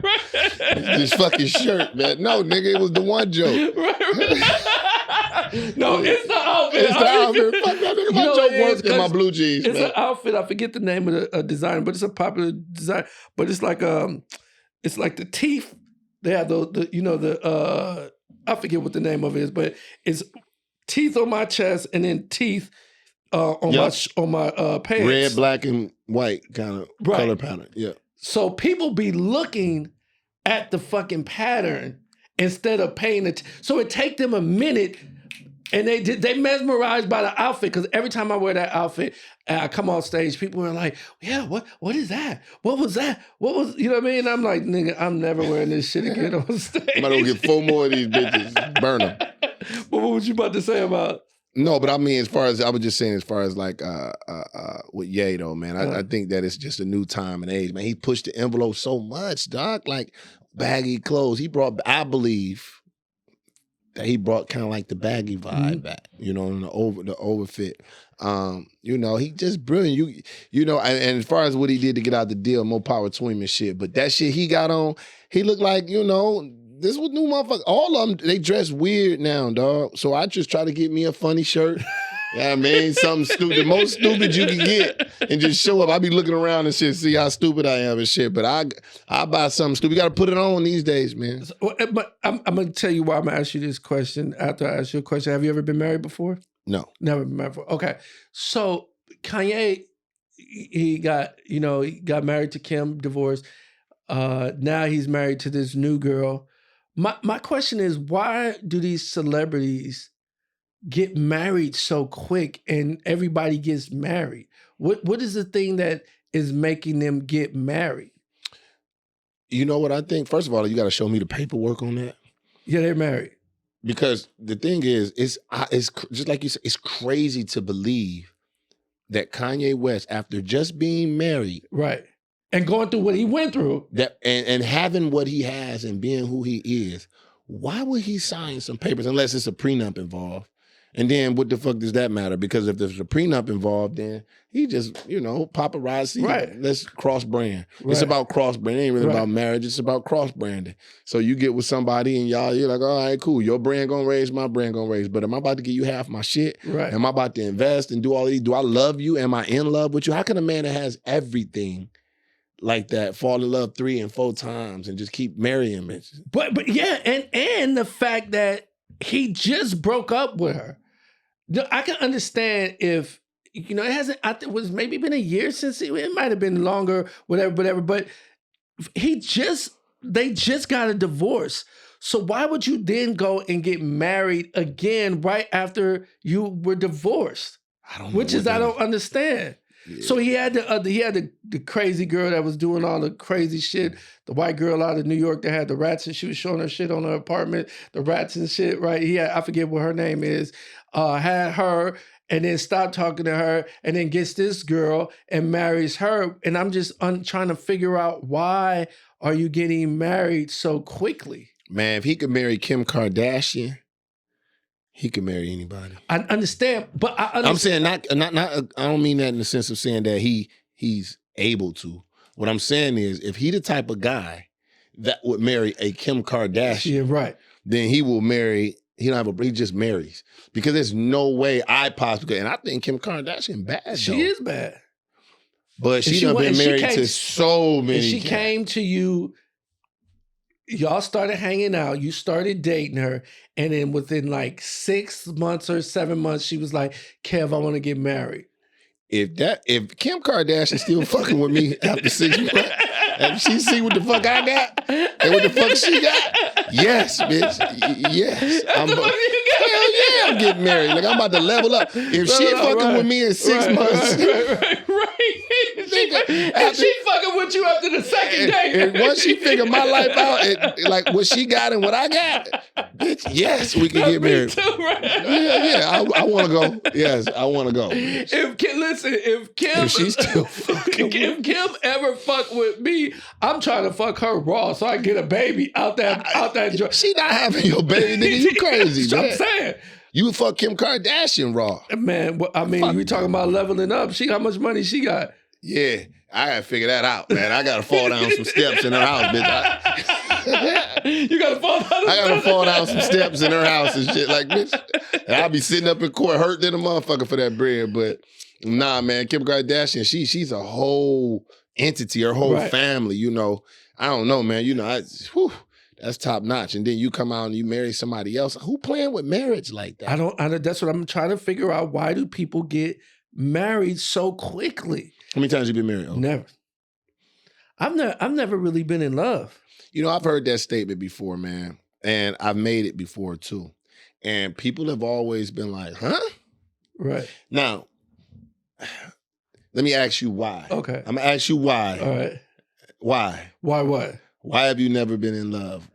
This fucking shirt, man. No, nigga, it was the one joke. No, it's the outfit. It's the outfit. Fuck that nigga. My joke works in my blue jeans, It's man. an outfit. I forget the name of the designer, but it's a popular design. But it's like the teeth. They have I forget what the name of it is, but it's teeth on my chest and then teeth on my pants. Red, black, and white kind of color pattern. Yeah. So people be looking at the fucking pattern instead of paying attention. So it take them a minute, and they mesmerized by the outfit, because every time I wear that outfit and I come on stage, people are like, yeah, what is that? What was that? What was, you know what I mean? I'm like, nigga, I'm never wearing this shit again on stage. I'm gonna get 4 more of these bitches, burn them. But what was you about to say about? No, but I mean, as far as like with Ye though, man, I think that it's just a new time and age, man. He pushed the envelope so much, dog. Like baggy clothes. I believe that he brought kind of like the baggy vibe back, you know, and the overfit. You know, he just brilliant. You know, and as far as what he did to get out the deal, more power to him and shit. But that shit he got on, he looked like, you know, this was new motherfucker. All of them, they dress weird now, dog. So I just try to get me a funny shirt. Yeah, I mean, something stupid, the most stupid you can get, and just show up. I be looking around and shit, see how stupid I am and shit. But I buy something stupid. You got to put it on these days, man. But I'm going to tell you why I'm going to ask you this question after I ask you a question. Have you ever been married before? No. Never been married before. Okay. So Kanye, he got married to Kim, divorced. Now he's married to this new girl. My question is, why do these celebrities get married so quick and everybody gets married? What is the thing that is making them get married? You know what I think? First of all, you got to show me the paperwork on that. Yeah, they're married. Because the thing is, it's just like you said, it's crazy to believe that Kanye West, after just being married, right, and going through what he went through, that and having what he has and being who he is, why would he sign some papers unless it's a prenup involved? And then what the fuck does that matter? Because if there's a prenup involved, then he just, paparazzi. Right. Let's cross-brand. Right. It's about cross-brand. It ain't really about marriage. It's about cross-branding. So you get with somebody and you're like, all right, cool. Your brand gonna raise, my brand gonna raise. But am I about to give you half my shit? Right. Am I about to invest and do all these? Do I love you? Am I in love with you? How can a man that has everything like that fall in love 3 and 4 times and just keep marrying bitches? But yeah, and the fact that he just broke up with her. I can understand if, it hasn't, it was maybe been a year since, it might have been longer, whatever, but they just got a divorce. So why would you then go and get married again right after you were divorced? I don't understand. Yeah. So he had the crazy girl that was doing all the crazy shit, the white girl out of New York that had the rats, and she was showing her shit on her apartment, the rats and shit, right? I forget what her name is, had her and then stopped talking to her and then gets this girl and marries her. And I'm just trying to figure out, why are you getting married so quickly? Man, if he could marry Kim Kardashian, he could marry anybody. I understand, but I'm saying not. I don't mean that in the sense of saying that he's able to. What I'm saying is, if he the type of guy that would marry a Kim Kardashian, yeah, right, then he will marry. He just marries, because there's no way I possibly. And I think Kim Kardashian bad. She is bad, but she done been married to so many. She came to you. Y'all started hanging out. You started dating her. And then within like 6 months or 7 months, she was like, Kev, I want to get married. If Kim Kardashian still fucking with me after 6 months, and she see what the fuck I got and what the fuck she got, Yes, bitch. Yes. Hell yeah, I'm getting married. Like, I'm about to level up. If she fucking with me in 6 months. And she fucking with you after the second day. And once she figured my life out, like what she got and what I got, bitch, yes, we can get married. Too, right? Yeah. I want to go. Yes, I want to go. If she's still fucking if Kim ever fuck with me, I'm trying to fuck her raw so I can get a baby out that joint. She not having your baby, nigga. You crazy, man. I'm saying. You would fuck Kim Kardashian raw. Man, I mean, we talking about leveling up. How much money she got? Yeah, I gotta figure that out, man. I gotta fall down some steps in her house, bitch. You gotta fall down. I gotta fall down some steps in her house and shit, like, bitch. And I'll be sitting up in court hurting a motherfucker for that bread, but nah, man. Kim Kardashian, she's a whole entity, her whole family. You know, I don't know, man. You know, that's top notch. And then you come out and you marry somebody else. Who playing with marriage like that? I don't. That's what I'm trying to figure out. Why do people get married so quickly? How many times you been married? Never. I've never really been in love. You know, I've heard that statement before, man, and I've made it before too. And people have always been like, "Huh?" Right. Now, let me ask you why. Okay. I'm gonna ask you why. All right. Why? Why what? Why have you never been in love?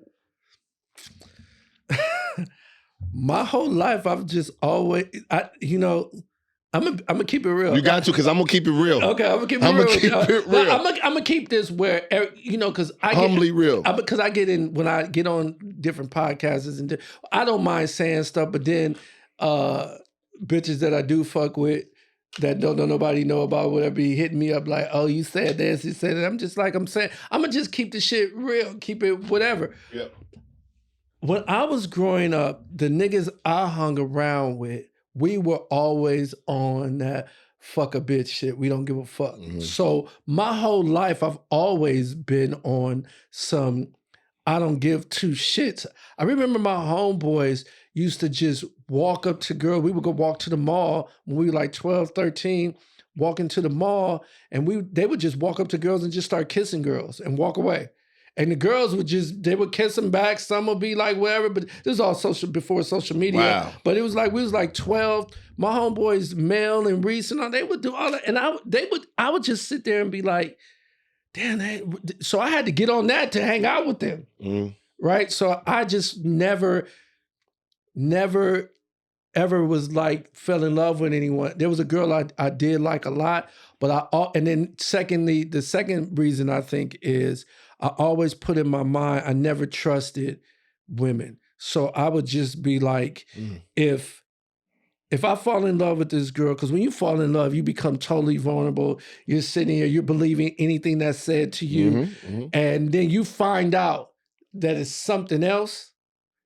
My whole life, I've just always, I'm gonna keep it real. You got to, because I'm gonna keep it real. Okay, I'm gonna keep it real. I'm gonna keep this where, because I get humbly real. Because I get in when I get on different podcasts and I don't mind saying stuff, but then bitches that I do fuck with that don't know nobody know about whatever be hitting me up like, oh, you said this, you said that. I'm just like, I'm saying, I'm gonna just keep the shit real, keep it whatever. Yep. When I was growing up, the niggas I hung around with, we were always on that fuck a bitch shit. We don't give a fuck. Mm-hmm. So my whole life, I've always been on some I don't give two shits. I remember my homeboys used to just walk up to girls. We would go walk to the mall when we were like 12, 13, walking to the mall, and they would just walk up to girls and just start kissing girls and walk away. And the girls they would kiss them back. Some would be like whatever, but this is all before social media. Wow. But it was like, we was like 12. My homeboys, Mel and Reese and all, they would do all that. And I would just sit there and be like, damn, so I had to get on that to hang out with them. Mm. Right? So I just never ever was like, fell in love with anyone. There was a girl I did like a lot, but and then secondly, the second reason I think is, I always put in my mind, I never trusted women. So I would just be like, if I fall in love with this girl, because when you fall in love, you become totally vulnerable. You're sitting here, you're believing anything that's said to you. And then you find out that it's something else,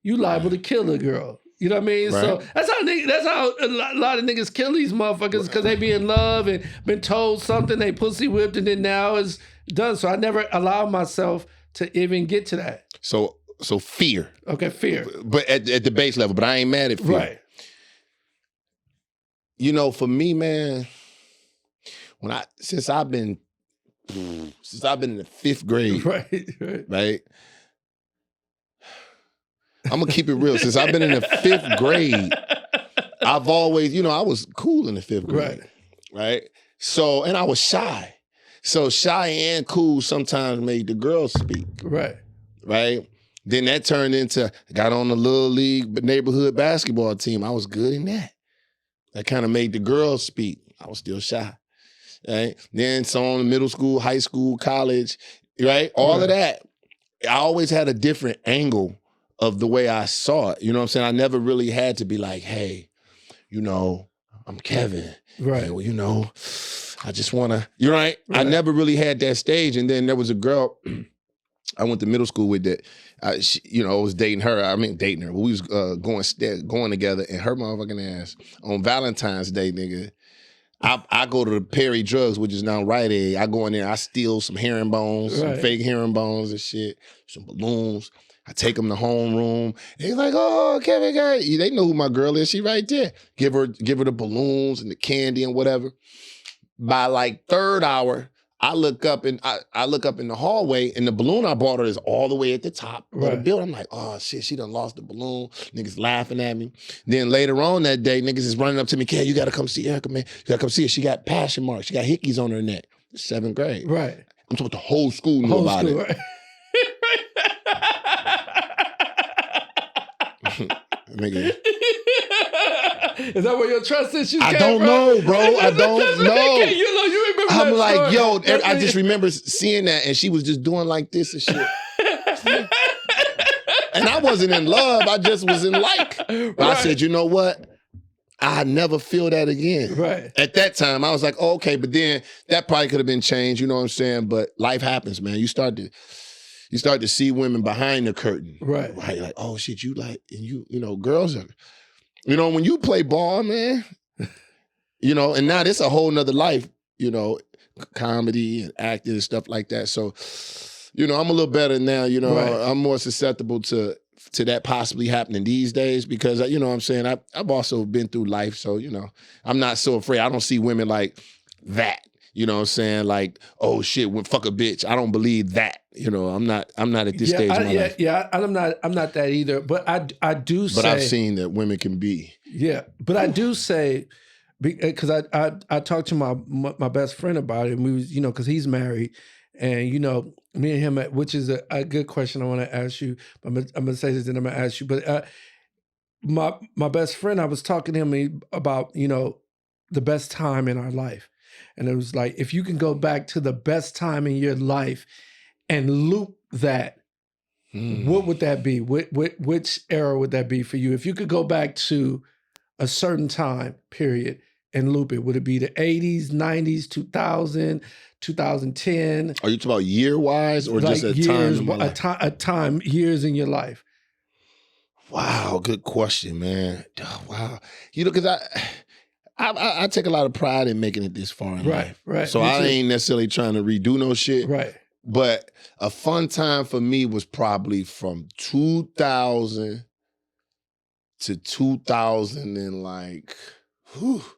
you liable to kill a girl. You know what I mean? Right. So that's how a lot of niggas kill these motherfuckers, because they be in love and been told something, they pussy whipped, and then now it's done. So I never allow myself to even get to that. So fear. Okay, fear. But at the base level, but I ain't mad at fear. Right. You know, for me, man, since I've been in the 5th grade, right? I'm gonna keep it real. Since I've been in the 5th grade, I've always, I was cool in the 5th grade, right? So, and I was shy. So shy and cool sometimes made the girls speak, right? Then that turned into, got on the little league neighborhood basketball team. I was good in that. That kind of made the girls speak. I was still shy, right? Then so on middle school, high school, college, right? All of that. I always had a different angle of the way I saw it. You know what I'm saying? I never really had to be like, hey, I'm Kevin. Right. Hey, well, I just want to, you're right. I never really had that stage. And then there was a girl I went to middle school with that, I was dating her. We was going together, and her motherfucking ass on Valentine's Day, nigga. I go to the Perry Drugs, which is now Rite Aid. I go in there, I steal some herringbones, some fake herringbones and shit, some balloons. I take them to homeroom. He's like, oh, Kevin, they know who my girl is. She right there. Give her the balloons and the candy and whatever. By like 3rd hour, I look up and I look up in the hallway, and the balloon I bought her is all the way at the top of the building. I'm like, oh shit, she done lost the balloon. Niggas laughing at me. Then later on that day, niggas is running up to me, Kay, you gotta come see Erica, man. You gotta come see her. She got passion marks. She got hickeys on her neck. 7th grade. Right. I'm talking about the whole school knew about it. Right. Nigga. Is that where your trust issues I came don't from? know, bro. I don't know. You remember I'm that like, story. yo, I just remember seeing that, and she was just doing like this and shit. And I wasn't in love. I just was in like. But I said, you know what? I never feel that again. Right. At that time, I was like, oh, okay, but then that probably could have been changed, you know what I'm saying? But life happens, man. You start to see women behind the curtain. Right. Right. Like, oh shit, you like, and you know, girls are, you know, when you play ball, man, you know, and now this a whole nother life, you know, comedy and acting and stuff like that. So, you know, I'm a little better now, you know, Right. I'm more susceptible to that possibly happening these days because, you know what I'm saying, I've also been through life. So, you know, I'm not so afraid. I don't see women like that. You know what I'm saying? Like, oh shit, fuck a bitch. I don't believe that. You know, I'm not at this stage in my life. Yeah, I'm not that either. But I do say. But I've seen that women can be. Yeah, but I do say, because I talked to my best friend about it, and we was, you know, because he's married, and you know, me and him, which is a good question I want to ask you. I'm gonna say this and I'm gonna ask you, but my best friend, I was talking to him about, you know, the best time in our life. And it was like, if you can go back to the best time in your life and loop that, what would that be? Which era would that be for you? If you could go back to a certain time period and loop it, would it be the 80s, 90s, 2000, 2010? Are you talking about year-wise or like just a years, time? A time, years in your life. Wow, good question, man. Wow. You know, because I take a lot of pride in making it this far in life. Right. So I ain't necessarily trying to redo no shit. Right. But a fun time for me was probably from 2000 to 2000 and like, 5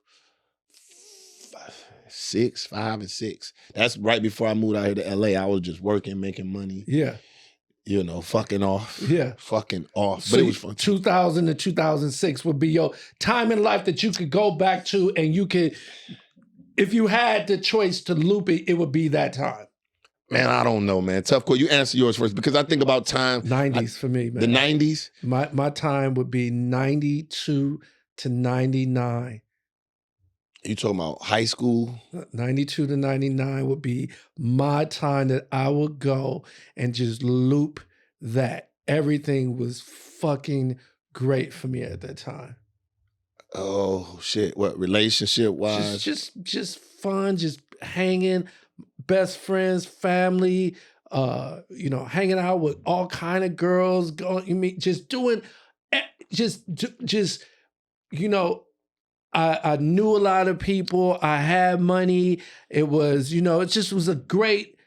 and 6. That's right before I moved out here to LA. I was just working, making money. Yeah. You know, fucking off. Yeah. Fucking off. So But it was fun. 2000 to 2006 would be your time in life that you could go back to, and you could, if you had the choice to loop it, it would be that time. Man, I don't know, man. Tough call. You answer yours first because I think about time. 90s for me, man. The 90s? My time would be 92 to 99. You talking about high school? 92 to 99 would be my time that I would go and just loop that. Everything was fucking great for me at that time. Oh shit! What relationship wise? Just fun, just hanging, best friends, family. You know, hanging out with all kind of girls. Going, you mean, just doing, just you know. I knew a lot of people. I had money. It was, you know, it just was a great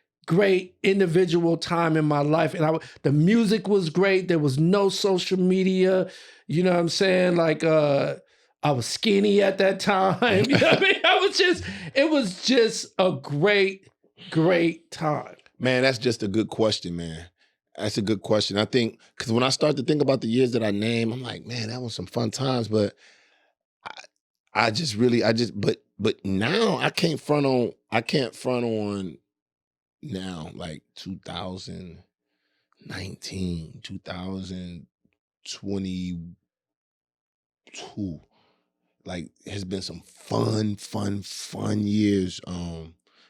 individual time in my life. And the music was great. There was no social media. You know what I'm saying? Like, I was skinny at that time. You know what I mean? It was just a great time. Man, that's just a good question, man. That's a good question. I think, because when I start to think about the years that I name, I'm like, man, that was some fun times, but but now I can't front on now, like 2019, 2022. Like, has been some fun years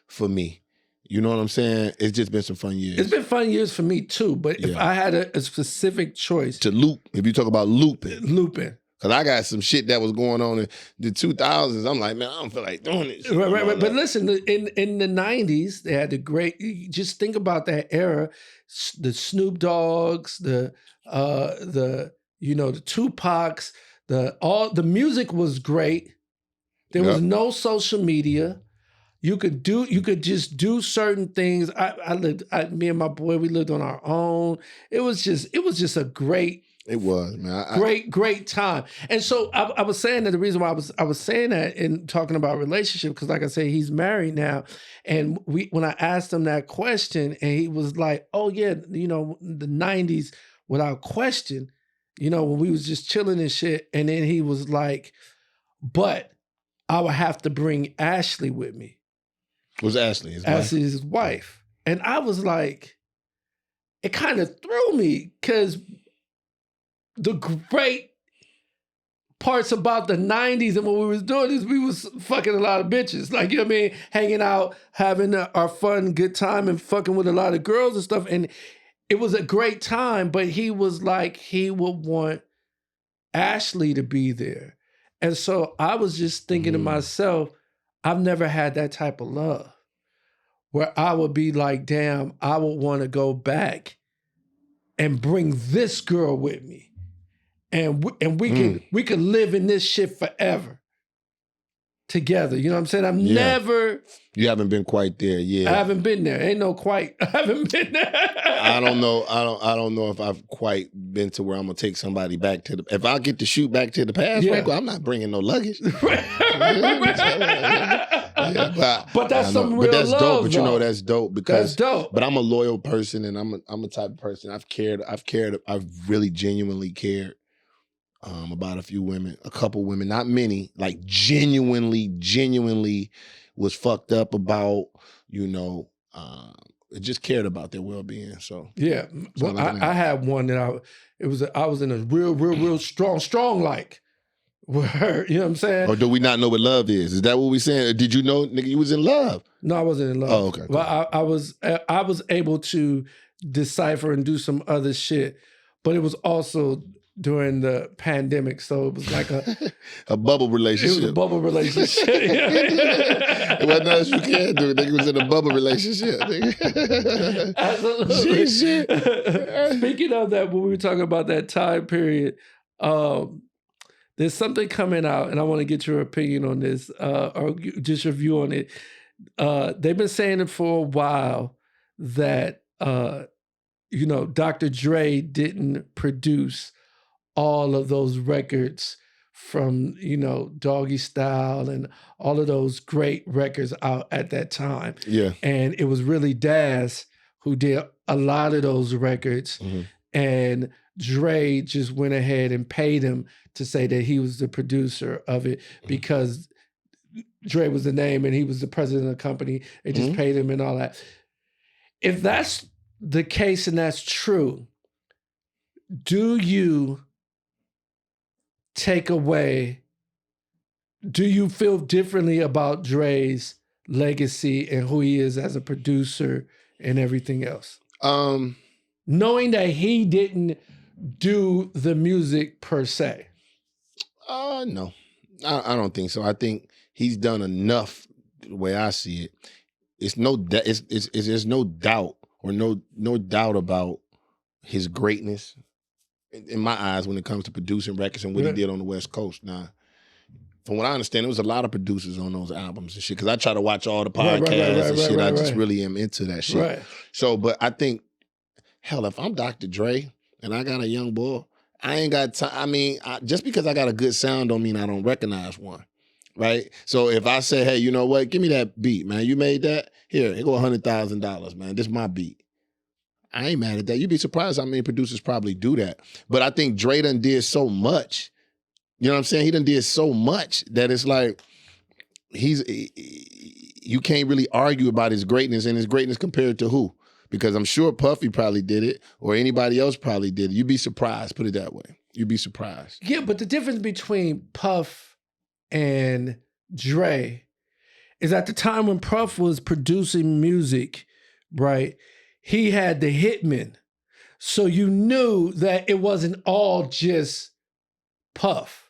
for me. You know what I'm saying? It's just been some fun years. It's been fun years for me too, but if I had a specific choice. To loop, if you talk about looping. Because I got some shit that was going on in the 2000s. I'm like, man, I don't feel like doing this. Right. But listen, in the 90s, they had the great, just think about that era, the Snoop Dogg's, the you know, the Tupac's, the music was great. There was no social media. You could just do certain things. Me and my boy, we lived on our own. It was just a great It was, man. Great time. And so I was saying that the reason why I was saying that and talking about relationship, because like I said, he's married now. And when I asked him that question, and he was like, oh yeah, the 90s, without question, when we was just chilling and shit. And then he was like, but I would have to bring Ashley with me. Was Ashley his wife? Ashley's his wife. And I was like, it kind of threw me, because the great parts about the 90s and what we was doing is we was fucking a lot of bitches. Like, you know what I mean? Hanging out, having our fun, good time, and fucking with a lot of girls and stuff. And it was a great time, but he was like, he would want Ashley to be there. And so I was just thinking to myself, I've never had that type of love where I would be like, damn, I would want to go back and bring this girl with me. And we could live in this shit forever together. You know what I'm saying? I've never. You haven't been quite there, yeah. I haven't been there. Ain't no quite. I haven't been there. I don't know. I don't know if I've quite been to where I'm gonna take somebody back to the. If I get to shoot back to the past, right, well, I'm not bringing no luggage. But that's some real But that's love, dope. But though. That's dope because. That's dope. But I'm a loyal person, and I'm a type of person. I've really genuinely cared. About a couple women, not many, like genuinely was fucked up about, just cared about their well-being. So yeah, well, I had one that I was in a real strong like with her. You know what I'm saying? Or do we not know what love is? Is that what we saying? Or did you know, nigga, you was in love? No, I wasn't in love. Oh, okay. Well, I was able to decipher and do some other shit, but it was also during the pandemic, so it was like a bubble relationship. It was a bubble relationship. It wasn't nothing you can do. Nigga was in a bubble relationship. Absolutely. Speaking of that, when we were talking about that time period, there's something coming out, and I want to get your opinion on this, or just your view on it. They've been saying it for a while that Dr. Dre didn't produce all of those records from, Doggy Style and all of those great records out at that time. Yeah. And it was really Daz who did a lot of those records. Mm-hmm. And Dre just went ahead and paid him to say that he was the producer of it because Dre was the name and he was the president of the company. They just paid him and all that. If that's the case and that's true, do you feel differently about Dre's legacy and who he is as a producer and everything else? Knowing that he didn't do the music per se. No, I don't think so. I think he's done enough the way I see it. There's no doubt or no doubt about his greatness in my eyes when it comes to producing records and what he did on the West Coast. Now, from what I understand, there was a lot of producers on those albums and shit, because I try to watch all the podcasts and shit. I just really am into that shit. Right. So, but I think, hell, if I'm Dr. Dre and I got a young boy, I ain't got time. I mean, just because I got a good sound don't mean I don't recognize one, right? So if I say, hey, you know what? Give me that beat, man. You made that? Here, it go $100,000, man. This is my beat. I ain't mad at that. You'd be surprised how many producers probably do that. But I think Dre done did so much. You know what I'm saying? He done did so much that it's like you can't really argue about his greatness, and his greatness compared to who? Because I'm sure Puffy probably did it, or anybody else probably did it. You'd be surprised, put it that way. You'd be surprised. Yeah, but the difference between Puff and Dre is at the time when Puff was producing music, right? He had the hitmen. So you knew that it wasn't all just Puff,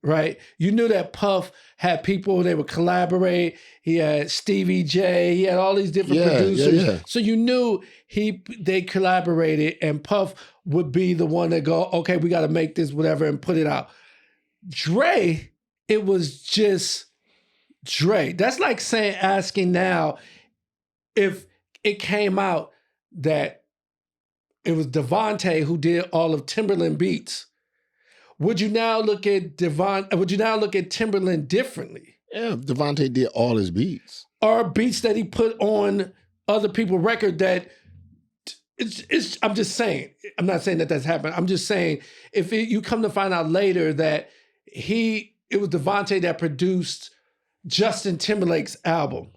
right? You knew that Puff had people, they would collaborate. He had Stevie J, he had all these different producers. Yeah. So you knew they collaborated, and Puff would be the one that go, okay, we got to make this, whatever, and put it out. Dre, it was just Dre. That's like asking now if it came out that it was Devontae who did all of Timberland beats. Would you now look at Timberland differently? Yeah, Devontae did all his beats. Or beats that he put on other people's record that it's I'm just saying. I'm not saying that that's happened. I'm just saying if you come to find out later that it was Devontae that produced Justin Timberlake's album.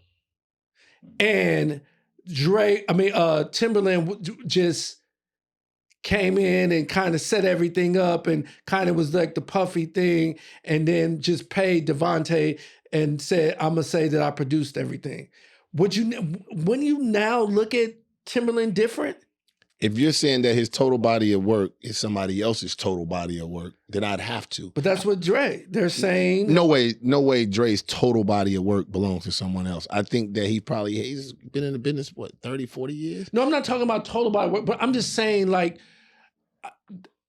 And Timberland just came in and kind of set everything up and kind of was like the Puffy thing, and then just paid Devontae and said, I'm going to say that I produced everything. When you now look at Timberland different? If you're saying that his total body of work is somebody else's total body of work, then I'd have to. But that's what they're saying. No way Dre's total body of work belongs to someone else. I think that he's been in the business, 30, 40 years? No, I'm not talking about total body of work, but I'm just saying like,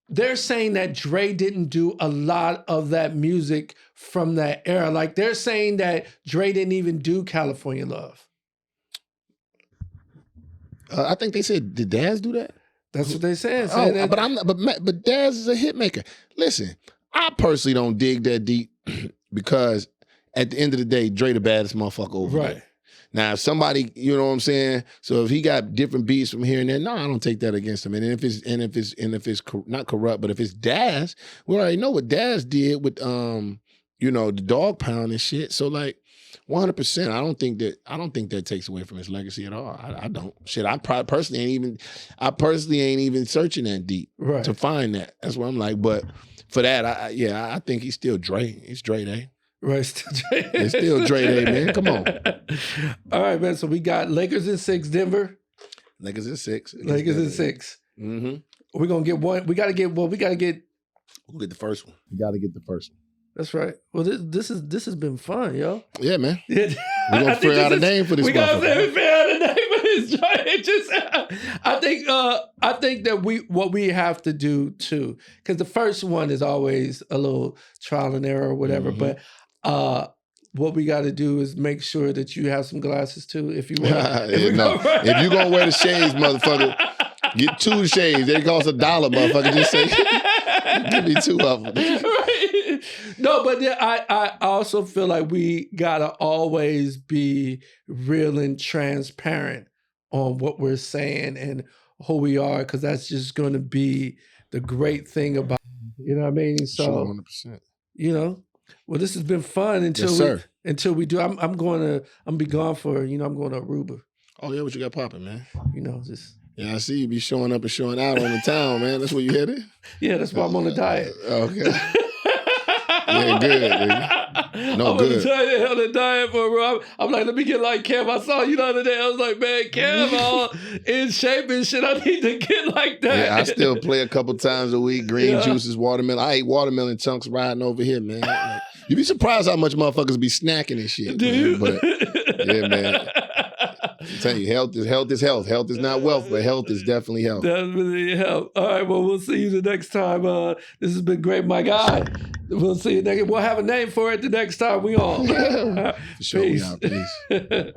they're saying that Dre didn't do a lot of that music from that era. Like they're saying that Dre didn't even do California Love. I think they said, did Daz do that? That's what they said. But Daz is a hit maker. Listen, I personally don't dig that deep because at the end of the day, Dre the baddest motherfucker over there. Now, if somebody, you know what I'm saying? So if he got different beats from here and there, no, I don't take that against him. And if it's not corrupt, but if it's Daz, we already know what Daz did with the Dog Pound and shit. So like 100%, I don't think that takes away from his legacy at all. I don't. Shit, I personally ain't even searching that deep to find that. That's what I'm like. But for that, I think he's still Dre. He's Dre Day. Right, still Dre. It's still Dre Day, man. Come on. All right, man. So we got Lakers in 6, Denver. Lakers in 6. Lakers in 6. Mm-hmm. We're gonna get one. We gotta get. We'll get the first one. You gotta get the first one. That's right. Well, this has been fun, yo. Yeah, man. We're gonna figure out a name for this. We gotta figure out a name for this joint. It just, I think that what we have to do too, because the first one is always a little trial and error or whatever. Mm-hmm. But what we got to do is make sure that you have some glasses too, if you want. If you're gonna wear the shades, motherfucker, get 2 shades. They cost $1, motherfucker. Just say, give me 2 of them. Right. No, but I also feel like we gotta always be real and transparent on what we're saying and who we are, because that's just going to be the great thing about it. You know what I mean? So, sure, 100%. You know, well, this has been fun until we do. I'm going to be gone for, I'm going to Aruba. Oh yeah, what you got popping, man? Just. Yeah, I see you be showing up and showing out on the town, man. That's where you headed? Yeah, that's why I'm on a diet. Okay. Yeah, good. Nigga. No, I'm good. on the diet for I'm like, let me get like Kev. I saw you the other day. I was like, man, Kev all in shape and shit. I need to get like that. Yeah, I still play a couple times a week. Green juices, watermelon. I ate watermelon chunks riding over here, man. Like, you'd be surprised how much motherfuckers be snacking and shit. Do you? But yeah, man. I'm telling you, health is health. Health is not wealth, but health is definitely health. Definitely health. All right, well, we'll see you the next time. This has been great, my guy. We'll see you next. We'll have a name for it the next time we on. For sure. Peace. We out. Peace.